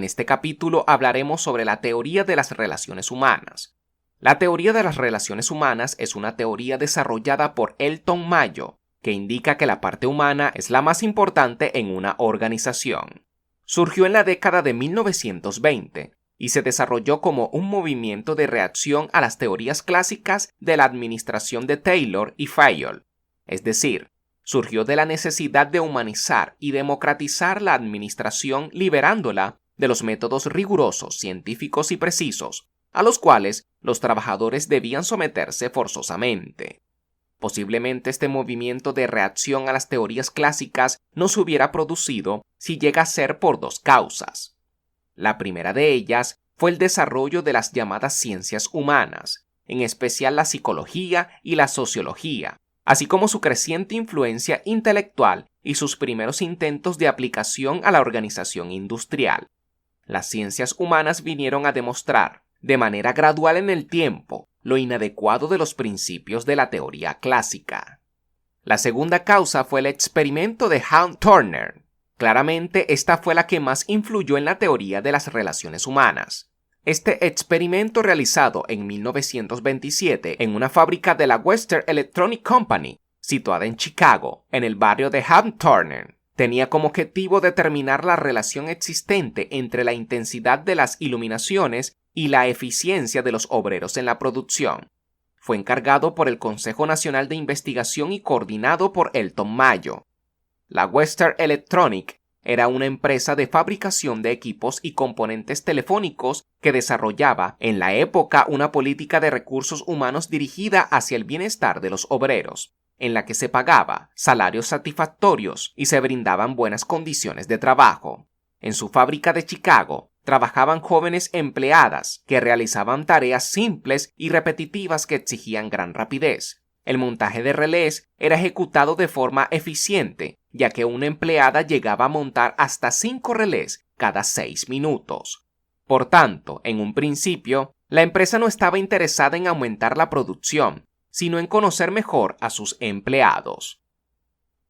En este capítulo hablaremos sobre la teoría de las relaciones humanas. La teoría de las relaciones humanas es una teoría desarrollada por Elton Mayo, que indica que la parte humana es la más importante en una organización. Surgió en la década de 1920 y se desarrolló como un movimiento de reacción a las teorías clásicas de la administración de Taylor y Fayol. Es decir, surgió de la necesidad de humanizar y democratizar la administración liberándola de los métodos rigurosos, científicos y precisos, a los cuales los trabajadores debían someterse forzosamente. Posiblemente este movimiento de reacción a las teorías clásicas no se hubiera producido si llega a ser por dos causas. La primera de ellas fue el desarrollo de las llamadas ciencias humanas, en especial la psicología y la sociología, así como su creciente influencia intelectual y sus primeros intentos de aplicación a la organización industrial. Las ciencias humanas vinieron a demostrar, de manera gradual en el tiempo, lo inadecuado de los principios de la teoría clásica. La segunda causa fue el experimento de Hawthorne Turner. Claramente, esta fue la que más influyó en la teoría de las relaciones humanas. Este experimento realizado en 1927 en una fábrica de la Western Electronic Company, situada en Chicago, en el barrio de Hawthorne Turner, tenía como objetivo determinar la relación existente entre la intensidad de las iluminaciones y la eficiencia de los obreros en la producción. Fue encargado por el Consejo Nacional de Investigación y coordinado por Elton Mayo. La Western Electronic era una empresa de fabricación de equipos y componentes telefónicos que desarrollaba en la época una política de recursos humanos dirigida hacia el bienestar de los obreros, en la que se pagaba salarios satisfactorios y se brindaban buenas condiciones de trabajo. En su fábrica de Chicago trabajaban jóvenes empleadas que realizaban tareas simples y repetitivas que exigían gran rapidez. El montaje de relés era ejecutado de forma eficiente, ya que una empleada llegaba a montar hasta 5 relés cada 6 minutos. Por tanto, en un principio, la empresa no estaba interesada en aumentar la producción, sino en conocer mejor a sus empleados.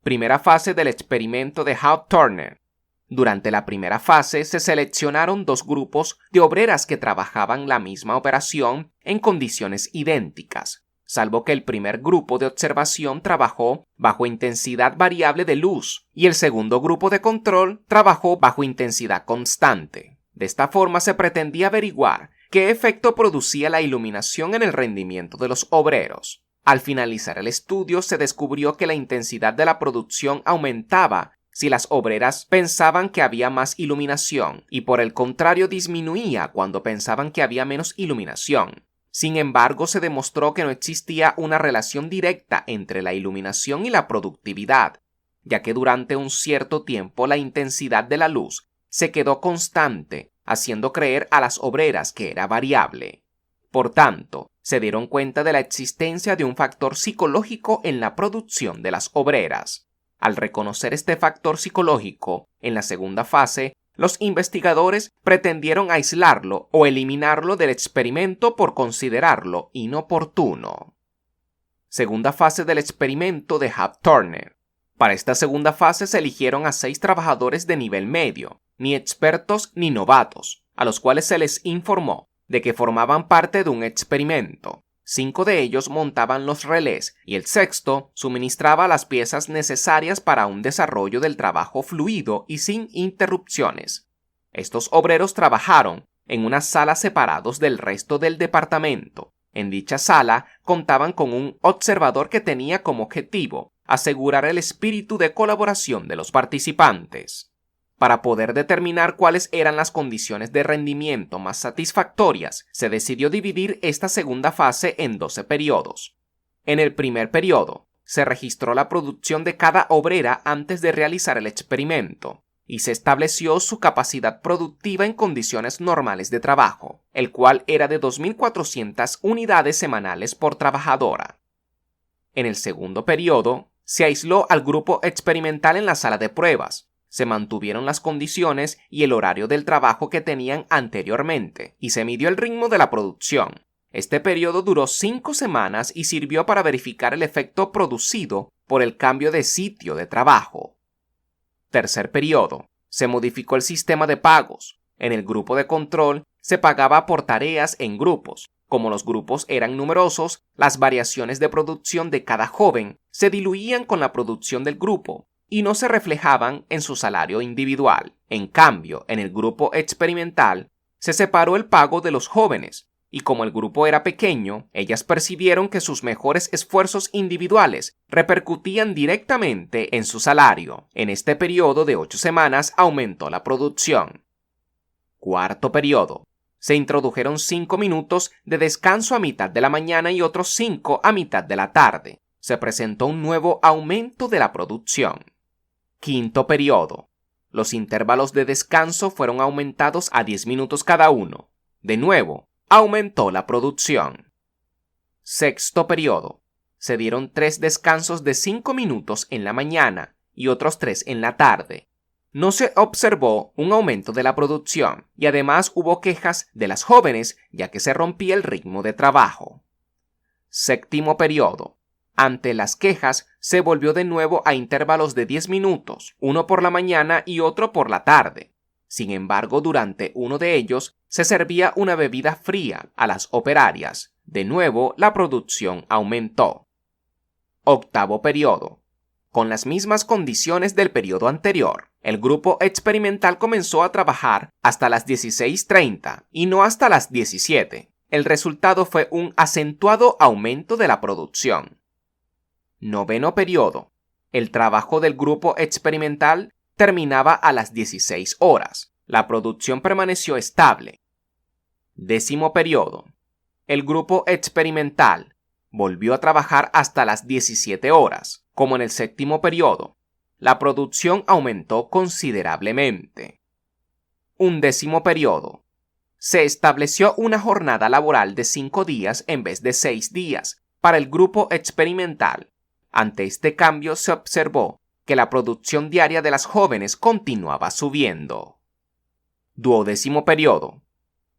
Primera fase del experimento de Hawthorne Turner. Durante la primera fase se seleccionaron dos grupos de obreras que trabajaban la misma operación en condiciones idénticas, salvo que el primer grupo de observación trabajó bajo intensidad variable de luz y el segundo grupo de control trabajó bajo intensidad constante. De esta forma se pretendía averiguar qué efecto producía la iluminación en el rendimiento de los obreros. Al finalizar el estudio se descubrió que la intensidad de la producción aumentaba si las obreras pensaban que había más iluminación y por el contrario disminuía cuando pensaban que había menos iluminación. Sin embargo, se demostró que no existía una relación directa entre la iluminación y la productividad, ya que durante un cierto tiempo la intensidad de la luz se quedó constante, haciendo creer a las obreras que era variable. Por tanto, se dieron cuenta de la existencia de un factor psicológico en la producción de las obreras. Al reconocer este factor psicológico, en la segunda fase, los investigadores pretendieron aislarlo o eliminarlo del experimento por considerarlo inoportuno. Segunda fase del experimento de Hawthorne Turner. Para esta segunda fase se eligieron a 6 trabajadores de nivel medio, ni expertos ni novatos, a los cuales se les informó de que formaban parte de un experimento. 5 de ellos montaban los relés y el sexto suministraba las piezas necesarias para un desarrollo del trabajo fluido y sin interrupciones. Estos obreros trabajaron en unas salas separados del resto del departamento. En dicha sala contaban con un observador que tenía como objetivo asegurar el espíritu de colaboración de los participantes. Para poder determinar cuáles eran las condiciones de rendimiento más satisfactorias, se decidió dividir esta segunda fase en 12 periodos. En el primer periodo, se registró la producción de cada obrera antes de realizar el experimento, y se estableció su capacidad productiva en condiciones normales de trabajo, el cual era de 2.400 unidades semanales por trabajadora. En el segundo periodo, se aisló al grupo experimental en la sala de pruebas. Se mantuvieron las condiciones y el horario del trabajo que tenían anteriormente y se midió el ritmo de la producción. Este periodo duró 5 semanas y sirvió para verificar el efecto producido por el cambio de sitio de trabajo. Tercer periodo. Se modificó el sistema de pagos. En el grupo de control se pagaba por tareas en grupos. Como los grupos eran numerosos, las variaciones de producción de cada joven se diluían con la producción del grupo y no se reflejaban en su salario individual. En cambio, en el grupo experimental se separó el pago de los jóvenes, y como el grupo era pequeño, ellas percibieron que sus mejores esfuerzos individuales repercutían directamente en su salario. En este periodo de 8 semanas aumentó la producción. Cuarto periodo. Se introdujeron 5 minutos de descanso a mitad de la mañana y otros 5 a mitad de la tarde. Se presentó un nuevo aumento de la producción. Quinto periodo. Los intervalos de descanso fueron aumentados a 10 minutos cada uno. De nuevo, aumentó la producción. Sexto periodo. Se dieron 3 descansos de 5 minutos en la mañana y otros 3 en la tarde. No se observó un aumento de la producción y además hubo quejas de las jóvenes ya que se rompía el ritmo de trabajo. Séptimo periodo. Ante las quejas, se volvió de nuevo a intervalos de 10 minutos, uno por la mañana y otro por la tarde. Sin embargo, durante uno de ellos se servía una bebida fría a las operarias. De nuevo, la producción aumentó. Octavo periodo. Con las mismas condiciones del periodo anterior, el grupo experimental comenzó a trabajar hasta las 16:30 y no hasta las 17. El resultado fue un acentuado aumento de la producción. Noveno periodo. El trabajo del grupo experimental terminaba a las 16 horas. La producción permaneció estable. Décimo periodo. El grupo experimental volvió a trabajar hasta las 17 horas. Como en el séptimo periodo, la producción aumentó considerablemente. Undécimo periodo. Se estableció una jornada laboral de 5 días en vez de 6 días para el grupo experimental. Ante este cambio se observó que la producción diaria de las jóvenes continuaba subiendo. Duodécimo periodo.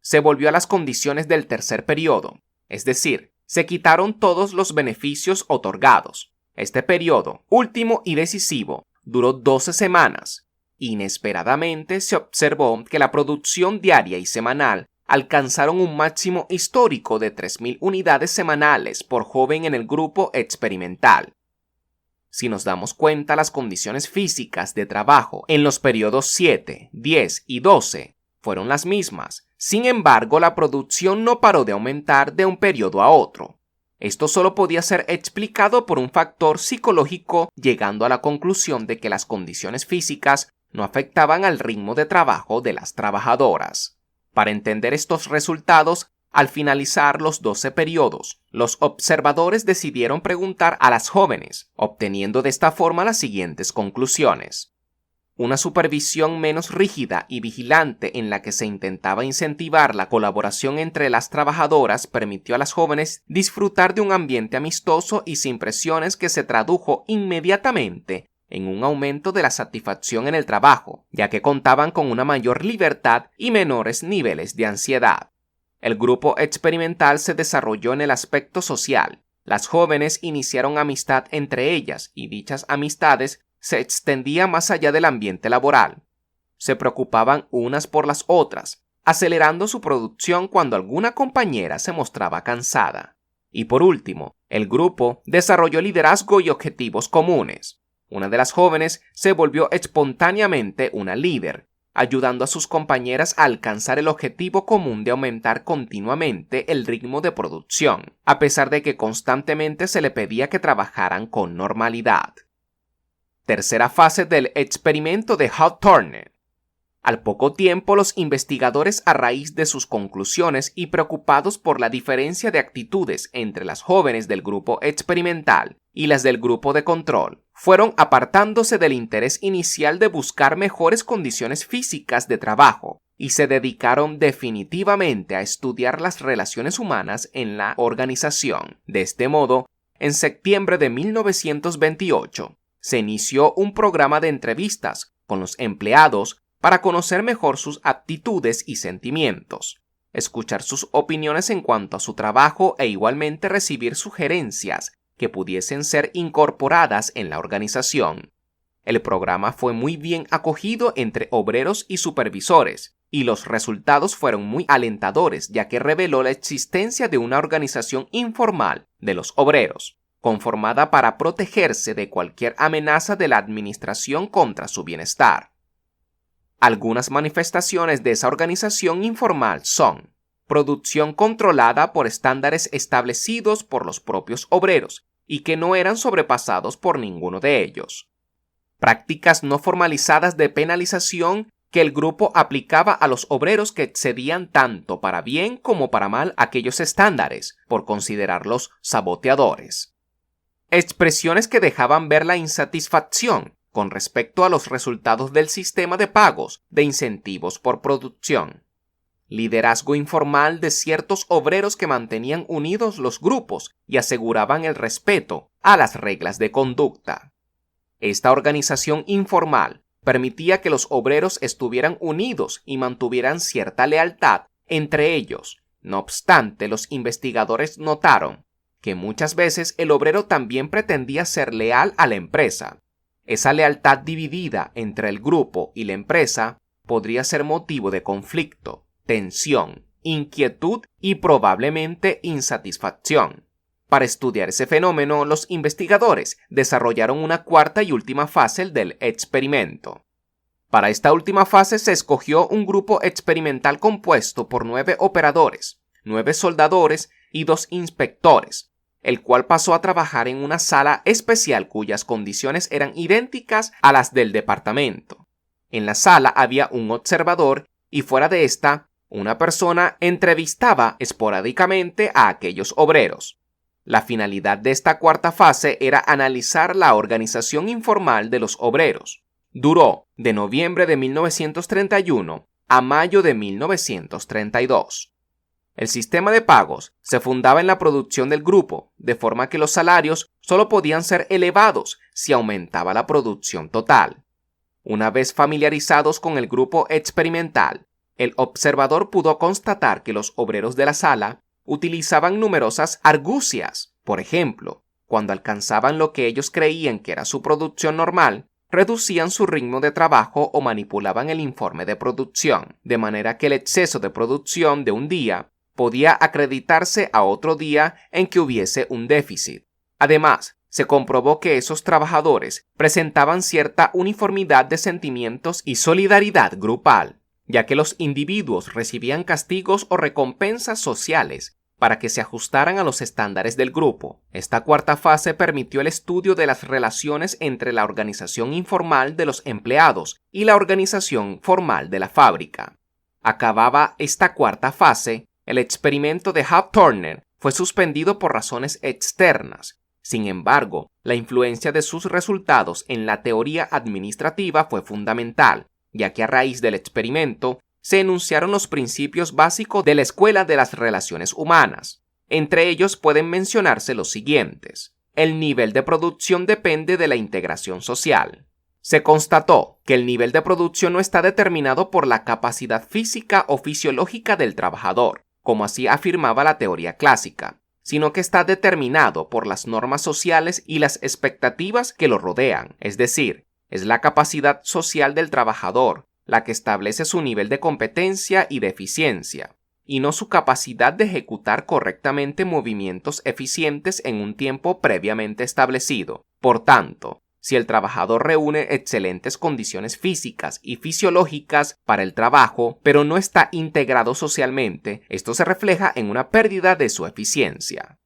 Se volvió a las condiciones del tercer periodo, es decir, se quitaron todos los beneficios otorgados. Este periodo, último y decisivo, duró 12 semanas. Inesperadamente se observó que la producción diaria y semanal alcanzaron un máximo histórico de 3.000 unidades semanales por joven en el grupo experimental. Si nos damos cuenta, las condiciones físicas de trabajo en los periodos 7, 10 y 12 fueron las mismas. Sin embargo, la producción no paró de aumentar de un periodo a otro. Esto solo podía ser explicado por un factor psicológico, llegando a la conclusión de que las condiciones físicas no afectaban al ritmo de trabajo de las trabajadoras. Para entender estos resultados, al finalizar los 12 periodos, los observadores decidieron preguntar a las jóvenes, obteniendo de esta forma las siguientes conclusiones. Una supervisión menos rígida y vigilante en la que se intentaba incentivar la colaboración entre las trabajadoras permitió a las jóvenes disfrutar de un ambiente amistoso y sin presiones que se tradujo inmediatamente en un aumento de la satisfacción en el trabajo, ya que contaban con una mayor libertad y menores niveles de ansiedad. El grupo experimental se desarrolló en el aspecto social. Las jóvenes iniciaron amistad entre ellas y dichas amistades se extendía más allá del ambiente laboral. Se preocupaban unas por las otras, acelerando su producción cuando alguna compañera se mostraba cansada. Y por último, el grupo desarrolló liderazgo y objetivos comunes. Una de las jóvenes se volvió espontáneamente una líder, ayudando a sus compañeras a alcanzar el objetivo común de aumentar continuamente el ritmo de producción, a pesar de que constantemente se le pedía que trabajaran con normalidad. Tercera fase del experimento de Hawthorne. Al poco tiempo, los investigadores, a raíz de sus conclusiones y preocupados por la diferencia de actitudes entre las jóvenes del grupo experimental y las del grupo de control, fueron apartándose del interés inicial de buscar mejores condiciones físicas de trabajo y se dedicaron definitivamente a estudiar las relaciones humanas en la organización. De este modo, en septiembre de 1928, se inició un programa de entrevistas con los empleados para conocer mejor sus aptitudes y sentimientos, escuchar sus opiniones en cuanto a su trabajo e igualmente recibir sugerencias que pudiesen ser incorporadas en la organización. El programa fue muy bien acogido entre obreros y supervisores, y los resultados fueron muy alentadores, ya que reveló la existencia de una organización informal de los obreros, conformada para protegerse de cualquier amenaza de la administración contra su bienestar. Algunas manifestaciones de esa organización informal son: producción controlada por estándares establecidos por los propios obreros y que no eran sobrepasados por ninguno de ellos; prácticas no formalizadas de penalización que el grupo aplicaba a los obreros que excedían tanto para bien como para mal aquellos estándares, por considerarlos saboteadores; expresiones que dejaban ver la insatisfacción con respecto a los resultados del sistema de pagos de incentivos por producción; liderazgo informal de ciertos obreros que mantenían unidos los grupos y aseguraban el respeto a las reglas de conducta. Esta organización informal permitía que los obreros estuvieran unidos y mantuvieran cierta lealtad entre ellos. No obstante, los investigadores notaron que muchas veces el obrero también pretendía ser leal a la empresa. Esa lealtad dividida entre el grupo y la empresa podría ser motivo de conflicto, tensión, inquietud y probablemente insatisfacción. Para estudiar ese fenómeno, los investigadores desarrollaron una cuarta y última fase del experimento. Para esta última fase se escogió un grupo experimental compuesto por 9 operadores, 9 soldadores y 2 inspectores, el cual pasó a trabajar en una sala especial cuyas condiciones eran idénticas a las del departamento. En la sala había un observador y fuera de esta, una persona entrevistaba esporádicamente a aquellos obreros. La finalidad de esta cuarta fase era analizar la organización informal de los obreros. Duró de noviembre de 1931 a mayo de 1932. El sistema de pagos se fundaba en la producción del grupo, de forma que los salarios solo podían ser elevados si aumentaba la producción total. Una vez familiarizados con el grupo experimental, el observador pudo constatar que los obreros de la sala utilizaban numerosas argucias. Por ejemplo, cuando alcanzaban lo que ellos creían que era su producción normal, reducían su ritmo de trabajo o manipulaban el informe de producción, de manera que el exceso de producción de un día podía acreditarse a otro día en que hubiese un déficit. Además, se comprobó que esos trabajadores presentaban cierta uniformidad de sentimientos y solidaridad grupal, ya que los individuos recibían castigos o recompensas sociales para que se ajustaran a los estándares del grupo. Esta cuarta fase permitió el estudio de las relaciones entre la organización informal de los empleados y la organización formal de la fábrica. Acababa esta cuarta fase, el experimento de Hawthorne fue suspendido por razones externas. Sin embargo, la influencia de sus resultados en la teoría administrativa fue fundamental, ya que a raíz del experimento se enunciaron los principios básicos de la Escuela de las Relaciones Humanas. Entre ellos pueden mencionarse los siguientes. El nivel de producción depende de la integración social. Se constató que el nivel de producción no está determinado por la capacidad física o fisiológica del trabajador, como así afirmaba la teoría clásica, sino que está determinado por las normas sociales y las expectativas que lo rodean, es decir, es la capacidad social del trabajador la que establece su nivel de competencia y de eficiencia, y no su capacidad de ejecutar correctamente movimientos eficientes en un tiempo previamente establecido. Por tanto, si el trabajador reúne excelentes condiciones físicas y fisiológicas para el trabajo, pero no está integrado socialmente, esto se refleja en una pérdida de su eficiencia.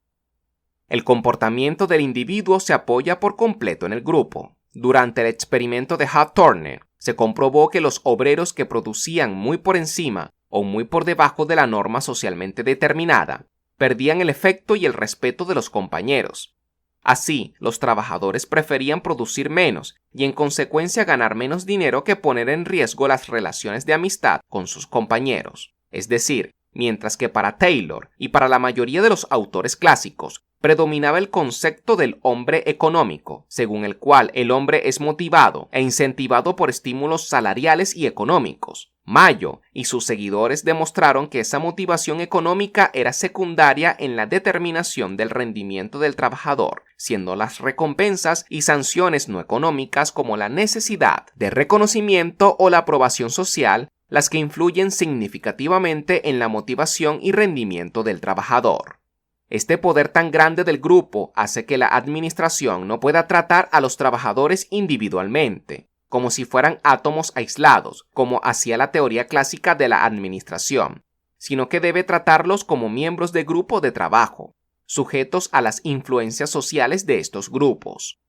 El comportamiento del individuo se apoya por completo en el grupo. Durante el experimento de Hawthorne, se comprobó que los obreros que producían muy por encima o muy por debajo de la norma socialmente determinada, perdían el efecto y el respeto de los compañeros. Así, los trabajadores preferían producir menos y en consecuencia ganar menos dinero que poner en riesgo las relaciones de amistad con sus compañeros. Es decir, mientras que para Taylor y para la mayoría de los autores clásicos, predominaba el concepto del hombre económico, según el cual el hombre es motivado e incentivado por estímulos salariales y económicos. Mayo y sus seguidores demostraron que esa motivación económica era secundaria en la determinación del rendimiento del trabajador, siendo las recompensas y sanciones no económicas como la necesidad de reconocimiento o la aprobación social las que influyen significativamente en la motivación y rendimiento del trabajador. Este poder tan grande del grupo hace que la administración no pueda tratar a los trabajadores individualmente, como si fueran átomos aislados, como hacía la teoría clásica de la administración, sino que debe tratarlos como miembros de grupo de trabajo, sujetos a las influencias sociales de estos grupos.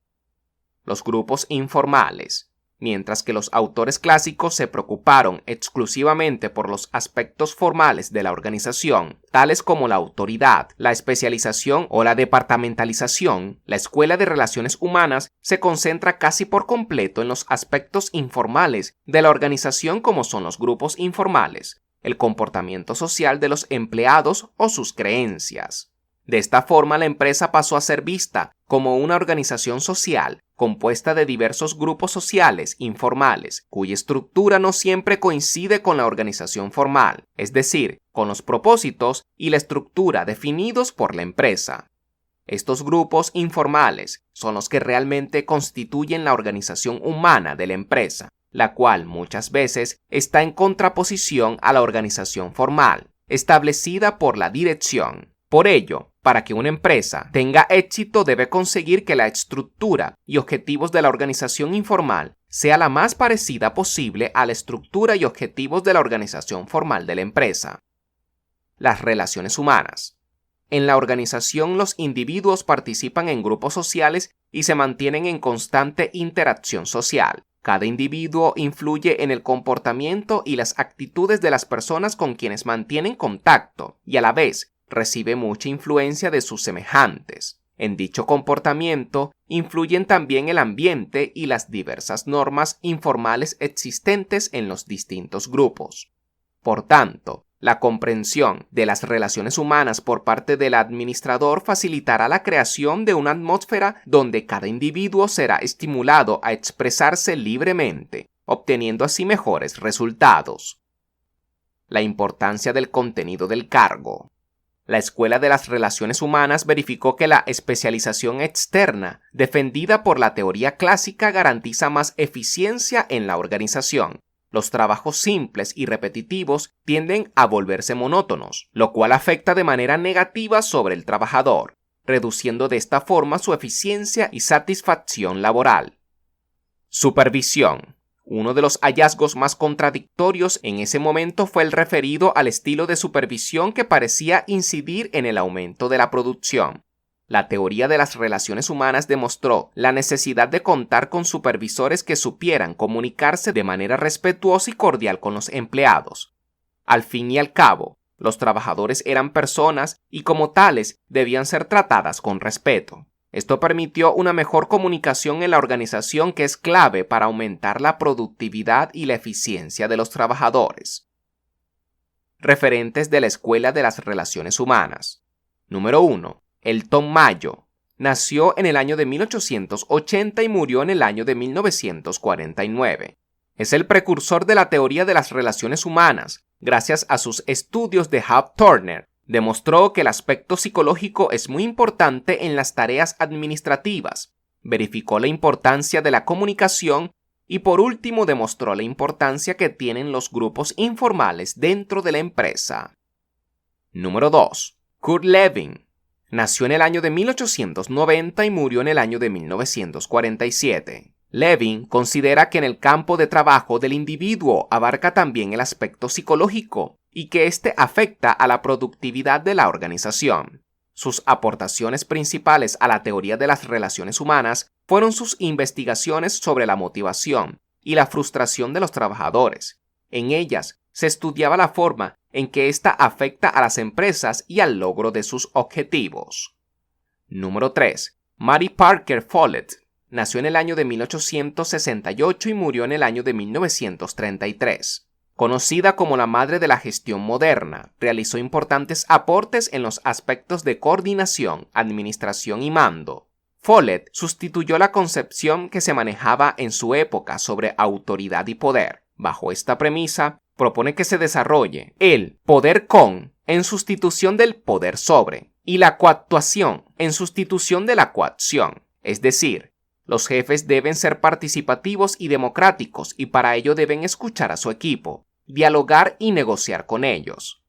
Los grupos informales. Mientras que los autores clásicos se preocuparon exclusivamente por los aspectos formales de la organización, tales como la autoridad, la especialización o la departamentalización, la Escuela de Relaciones Humanas se concentra casi por completo en los aspectos informales de la organización, como son los grupos informales, el comportamiento social de los empleados o sus creencias. De esta forma, la empresa pasó a ser vista como una organización social compuesta de diversos grupos sociales informales, cuya estructura no siempre coincide con la organización formal, es decir, con los propósitos y la estructura definidos por la empresa. Estos grupos informales son los que realmente constituyen la organización humana de la empresa, la cual muchas veces está en contraposición a la organización formal, establecida por la dirección. Por ello, para que una empresa tenga éxito debe conseguir que la estructura y objetivos de la organización informal sea la más parecida posible a la estructura y objetivos de la organización formal de la empresa. Las relaciones humanas. En la organización, los individuos participan en grupos sociales y se mantienen en constante interacción social. Cada individuo influye en el comportamiento y las actitudes de las personas con quienes mantienen contacto y a la vez recibe mucha influencia de sus semejantes. En dicho comportamiento influyen también el ambiente y las diversas normas informales existentes en los distintos grupos. Por tanto, la comprensión de las relaciones humanas por parte del administrador facilitará la creación de una atmósfera donde cada individuo será estimulado a expresarse libremente, obteniendo así mejores resultados. La importancia del contenido del cargo. La Escuela de las Relaciones Humanas verificó que la especialización externa, defendida por la teoría clásica, garantiza más eficiencia en la organización. Los trabajos simples y repetitivos tienden a volverse monótonos, lo cual afecta de manera negativa sobre el trabajador, reduciendo de esta forma su eficiencia y satisfacción laboral. Supervisión. Uno de los hallazgos más contradictorios en ese momento fue el referido al estilo de supervisión que parecía incidir en el aumento de la producción. La teoría de las relaciones humanas demostró la necesidad de contar con supervisores que supieran comunicarse de manera respetuosa y cordial con los empleados. Al fin y al cabo, los trabajadores eran personas y como tales debían ser tratadas con respeto. Esto permitió una mejor comunicación en la organización, que es clave para aumentar la productividad y la eficiencia de los trabajadores. Referentes de la Escuela de las Relaciones Humanas. Número 1. Elton Mayo. Nació en el año de 1880 y murió en el año de 1949. Es el precursor de la teoría de las relaciones humanas. Gracias a sus estudios de Hub Turner, demostró que el aspecto psicológico es muy importante en las tareas administrativas, verificó la importancia de la comunicación y por último demostró la importancia que tienen los grupos informales dentro de la empresa. Número 2. Kurt Lewin. Nació en el año de 1890 y murió en el año de 1947. Lewin considera que en el campo de trabajo del individuo abarca también el aspecto psicológico y que éste afecta a la productividad de la organización. Sus aportaciones principales a la teoría de las relaciones humanas fueron sus investigaciones sobre la motivación y la frustración de los trabajadores. En ellas se estudiaba la forma en que ésta afecta a las empresas y al logro de sus objetivos. Número 3. Mary Parker Follett. Nació en el año de 1868 y murió en el año de 1933. Conocida como la madre de la gestión moderna, realizó importantes aportes en los aspectos de coordinación, administración y mando. Follett sustituyó la concepción que se manejaba en su época sobre autoridad y poder. Bajo esta premisa, propone que se desarrolle el poder con en sustitución del poder sobre y la coactuación en sustitución de la coacción, es decir, los jefes deben ser participativos y democráticos y para ello deben escuchar a su equipo, dialogar y negociar con ellos.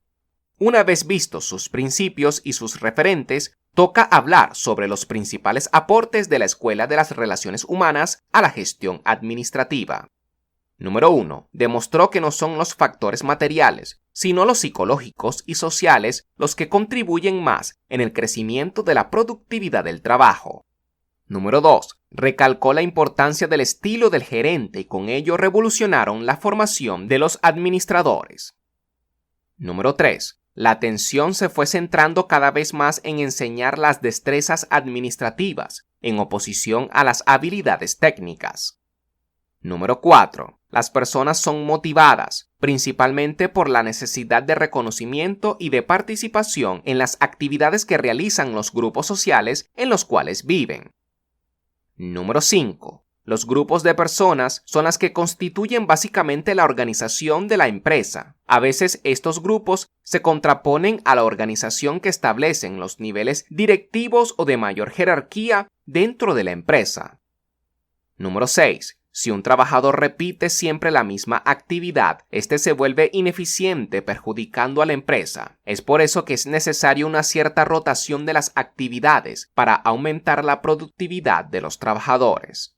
Una vez vistos sus principios y sus referentes, toca hablar sobre los principales aportes de la Escuela de las Relaciones Humanas a la gestión administrativa. Número 1. Demostró que no son los factores materiales, sino los psicológicos y sociales los que contribuyen más en el crecimiento de la productividad del trabajo. Número 2. Recalcó la importancia del estilo del gerente y con ello revolucionaron la formación de los administradores. Número 3. La atención se fue centrando cada vez más en enseñar las destrezas administrativas, en oposición a las habilidades técnicas. Número 4. Las personas son motivadas, principalmente por la necesidad de reconocimiento y de participación en las actividades que realizan los grupos sociales en los cuales viven. Número 5. Los grupos de personas son las que constituyen básicamente la organización de la empresa. A veces estos grupos se contraponen a la organización que establecen los niveles directivos o de mayor jerarquía dentro de la empresa. Número 6. Si un trabajador repite siempre la misma actividad, este se vuelve ineficiente, perjudicando a la empresa. Es por eso que es necesaria una cierta rotación de las actividades para aumentar la productividad de los trabajadores.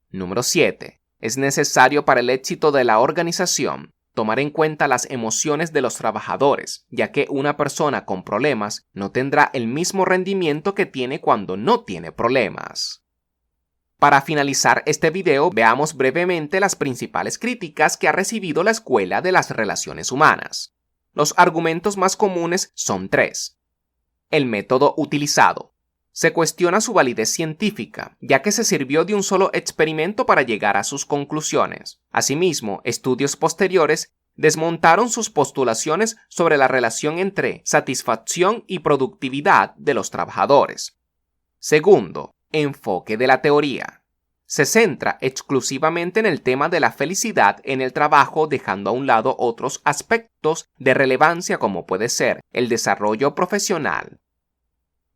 Número 7. Es necesario para el éxito de la organización tomar en cuenta las emociones de los trabajadores, ya que una persona con problemas no tendrá el mismo rendimiento que tiene cuando no tiene problemas. Para finalizar este video, veamos brevemente las principales críticas que ha recibido la Escuela de las Relaciones Humanas. Los argumentos más comunes son 3. El método utilizado. Se cuestiona su validez científica, ya que se sirvió de un solo experimento para llegar a sus conclusiones. Asimismo, estudios posteriores desmontaron sus postulaciones sobre la relación entre satisfacción y productividad de los trabajadores. Segundo, enfoque de la teoría. Se centra exclusivamente en el tema de la felicidad en el trabajo, dejando a un lado otros aspectos de relevancia como puede ser el desarrollo profesional.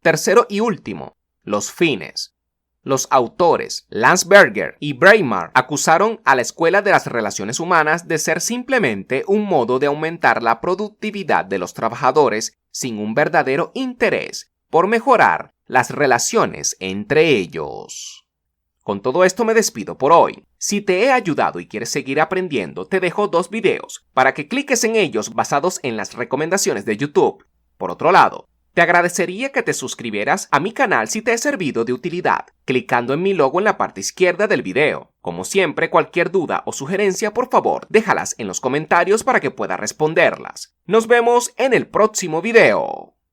Tercero y último, los fines. Los autores Landsberger y Breitmar acusaron a la Escuela de las Relaciones Humanas de ser simplemente un modo de aumentar la productividad de los trabajadores sin un verdadero interés por mejorar las relaciones entre ellos. Con todo esto me despido por hoy. Si te he ayudado y quieres seguir aprendiendo, te dejo 2 videos para que cliques en ellos basados en las recomendaciones de YouTube. Por otro lado, te agradecería que te suscribieras a mi canal si te he servido de utilidad, clicando en mi logo en la parte izquierda del video. Como siempre, cualquier duda o sugerencia, por favor, déjalas en los comentarios para que pueda responderlas. Nos vemos en el próximo video.